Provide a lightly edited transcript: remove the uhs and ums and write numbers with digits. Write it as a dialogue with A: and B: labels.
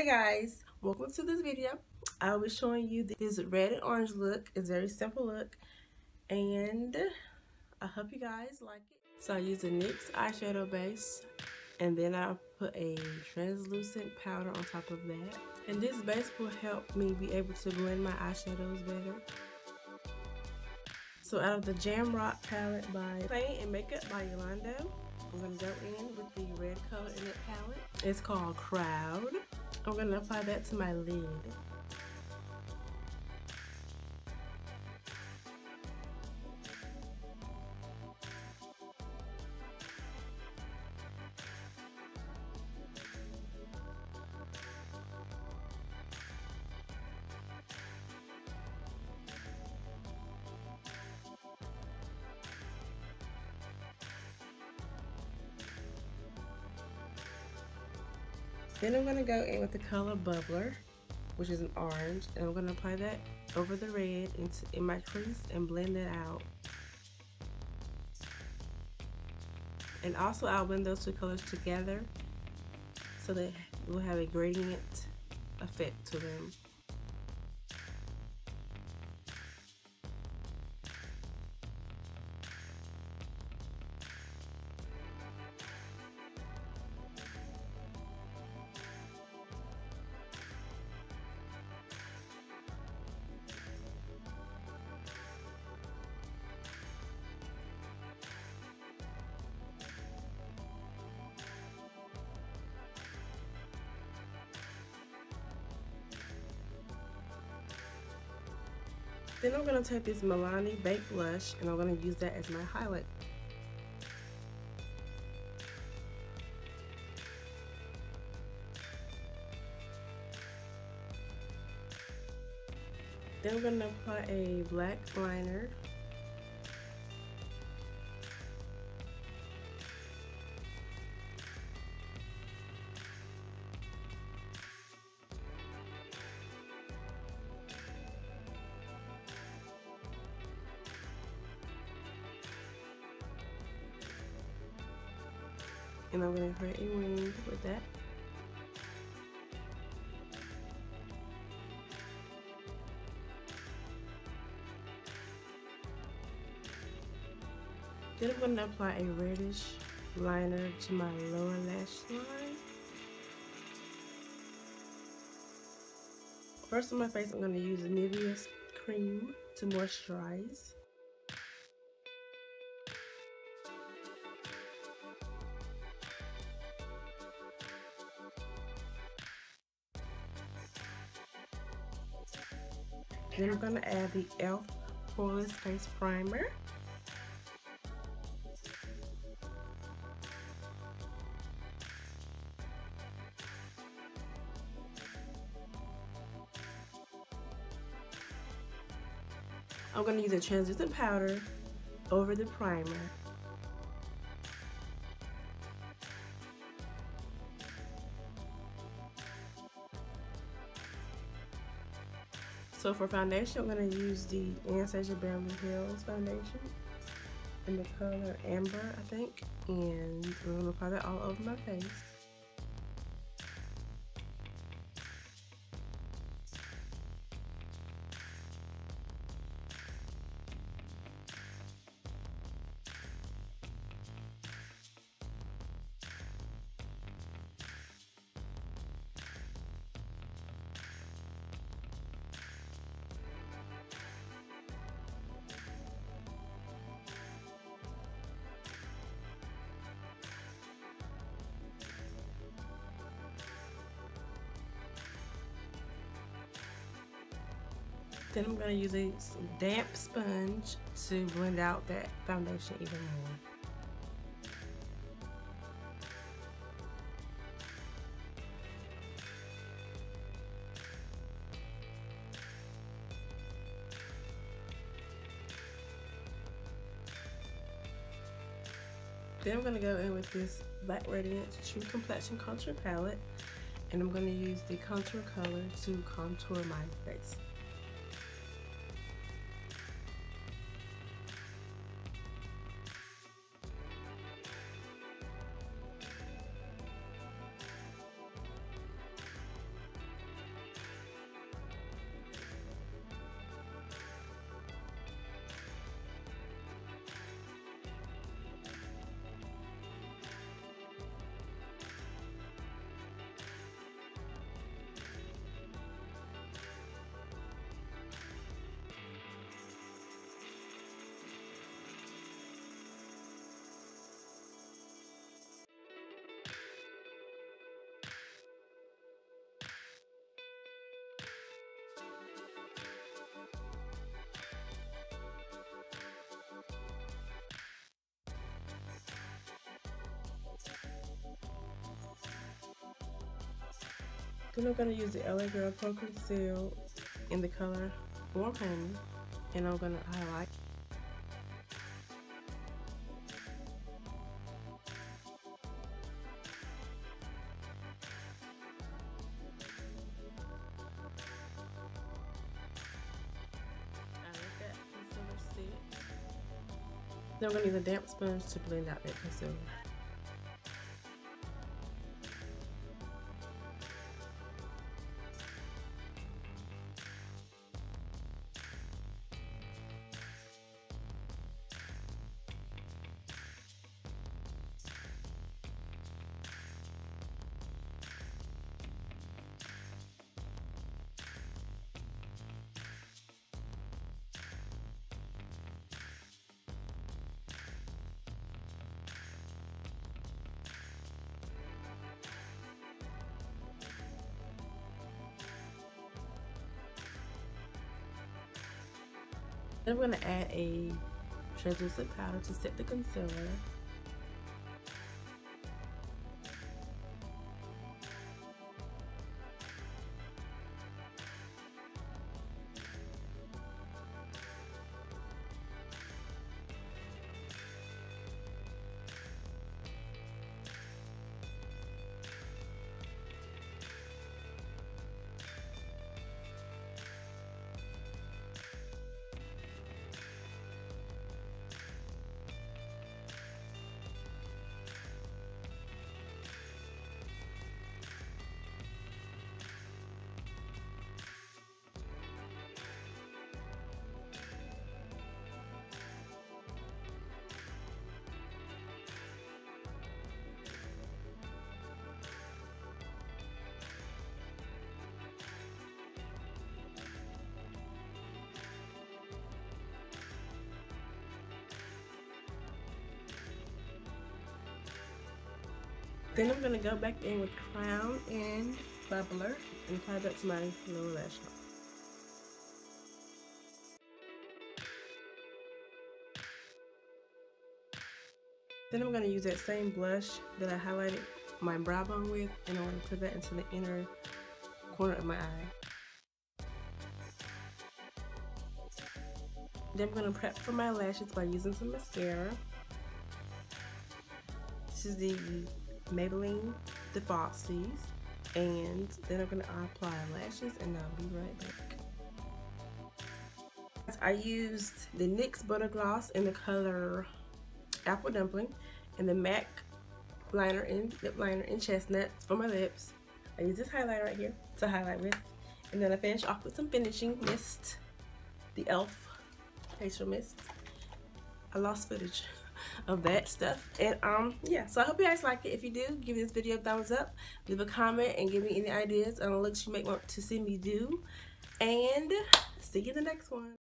A: Hey guys, welcome to this video. I'll be showing you this red and orange look. It's a very simple look and I hope you guys like it. So I use a NYX eyeshadow base and then I'll put a translucent powder on top of that. And this base will help me be able to blend my eyeshadows better. So out of the Jam Rock palette by Paint and Makeup by Yolando, I'm going to go in with the red color in that palette. It's called Crowd. I'm going to apply that to my lid. Then I'm going to go in with the color Bubbler, which is an orange, and I'm going to apply that over the red in my crease and blend that out. And also I'll blend those two colors together so that we'll have a gradient effect to them. Then I'm going to take this Milani Baked Blush and I'm going to use that as my highlight. Then I'm going to apply a black liner. And I'm going to create a wing with that. Then I'm going to apply a reddish liner to my lower lash line. First on my face, I'm going to use Nivea's cream to moisturize. Then I'm going to add the e.l.f. Poreless Face Primer. I'm going to use a translucent powder over the primer. So for foundation, I'm going to use the Anastasia Beverly Hills foundation in the color Amber, I think. And I'm going to apply that all over my face. Then I'm going to use a damp sponge to blend out that foundation even more. Then I'm going to go in with this Black Radiance True Complexion Contour Palette, and I'm going to use the contour color to contour my face. Then I'm going to use the LA Girl Pro Conceal in the color Warm Honey, and I'm going to highlight. Then I'm going to use a damp sponge to blend out that concealer. Then I'm going to add a translucent powder to set the concealer. Then I'm going to go back in with Crown and Bubbler and apply that to my lower lash line. Then I'm going to use that same blush that I highlighted my brow bone with, and I'm going to put that into the inner corner of my eye. Then I'm going to prep for my lashes by using some mascara. This is the Maybelline The Bossies, and then I'm going to apply lashes, and I'll be right back. I used the NYX Butter Gloss in the color Apple Dumpling and the MAC liner in lip liner in Chestnut for my lips. I use this highlighter right here to highlight with, and then I finish off with some finishing mist, the e.l.f. facial mist. I lost footage of that stuff, and yeah, so I hope you guys like it. If you do, give this video a thumbs up, leave a comment, and give me any ideas on looks you might want to see me do, and see you in the next one.